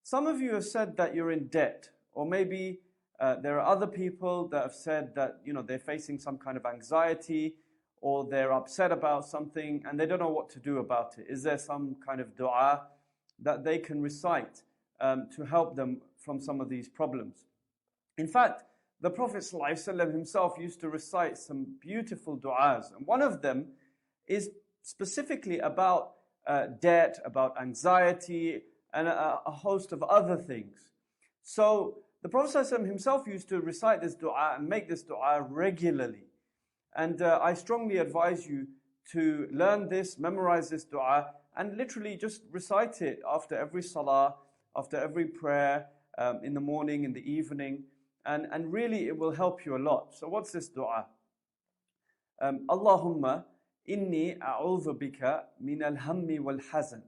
Some of you have said that you're in debt, or maybe there are other people that have said that they're facing some kind of anxiety, or they're upset about something and they don't know what to do about it. Is there some kind of dua that they can recite to help them from some of these problems? In fact, the Prophet ﷺ himself used to recite some beautiful du'as, and one of them is specifically about debt, about anxiety, and a host of other things. So the Prophet ﷺ himself used to recite this dua and make this dua regularly. And I strongly advise you to learn this, memorize this dua, and literally just recite it after every salah, after every prayer, in the morning, in the evening, and really it will help you a lot. So what's this dua? Allahumma inni a'udhu bika min al-hammi wal-hazan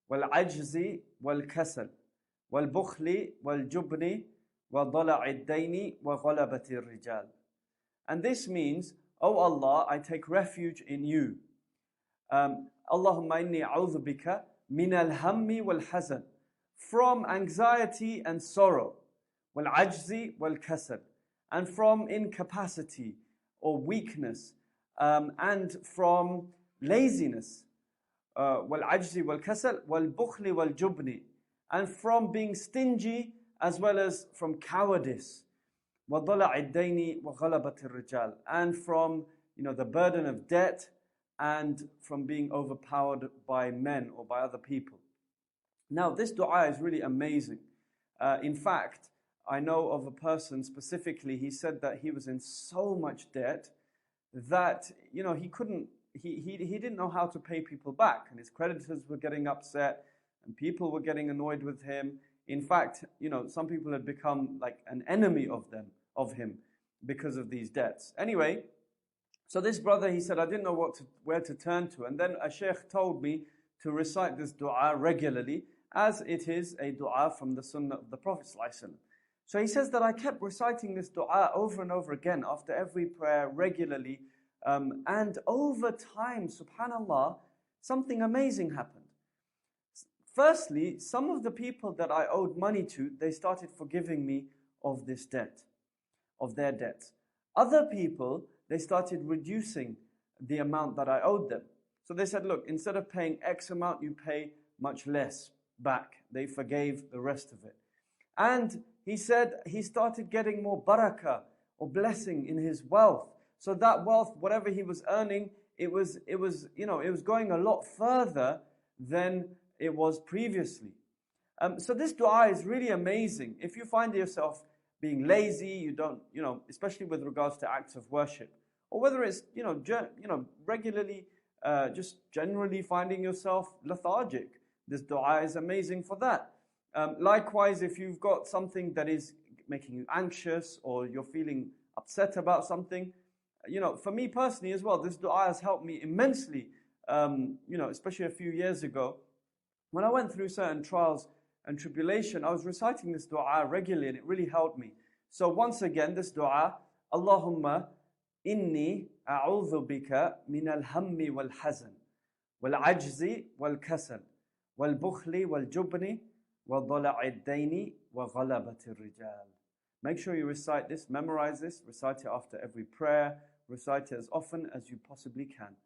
wal-ajzi wal-kasal wal-bukhli wal-jubni wa-dala'i ad-dayni wa-ghalabati ar-rijal. And this means, O Allah, I take refuge in you. Allahumma inni a'udhu bika min al-hammi wal-hazan, from anxiety and sorrow, wal-ajzi wal-kasal, and from incapacity or weakness, and from laziness, wal-ajzi wal-kasal, wal-bukhli wal-jubni, and from being stingy as well as from cowardice, وَضَلَعِ الدَّيْنِ وَغَلَبَةِ الرِّجَالِ, and from the burden of debt and from being overpowered by men or by other people. Now this dua is really amazing. In fact, I know of a person specifically, he said that he was in so much debt that he didn't know how to pay people back, and his creditors were getting upset and people were getting annoyed with him. In fact, some people had become like an enemy of him because of these debts. Anyway, so this brother, he said, I didn't know where to turn to, and then a sheikh told me to recite this dua regularly, as it is a dua from the sunnah of the Prophet ﷺ. So he says that I kept reciting this dua over and over again after every prayer regularly, and over time, subhanallah, something amazing happened. Firstly, some of the people that I owed money to, they started forgiving me of this debt, of their debts. Other people, they started reducing the amount that I owed them. So they said, look, instead of paying X amount, you pay much less back. They forgave the rest of it. And he said he started getting more barakah or blessing in his wealth. So that wealth, whatever he was earning, it was going a lot further than it was previously. So this dua is really amazing. If you find yourself being lazy, you don't, especially with regards to acts of worship, or whether it's, regularly, just generally finding yourself lethargic, this dua is amazing for that. Likewise, if you've got something that is making you anxious, or you're feeling upset about something, for me personally as well, this dua has helped me immensely, especially a few years ago. When I went through certain trials and tribulation, I was reciting this dua regularly and it really helped me. So once again, this dua, Allahumma inni a'udhu bika min al-hammi wal-hazan wal-ajzi wal-kasal wal-bukhli wal-jubni wa-dala'i ad-dayni wa-ghalabati ar-rijal. Make sure you recite this, memorize this, recite it after every prayer, recite it as often as you possibly can.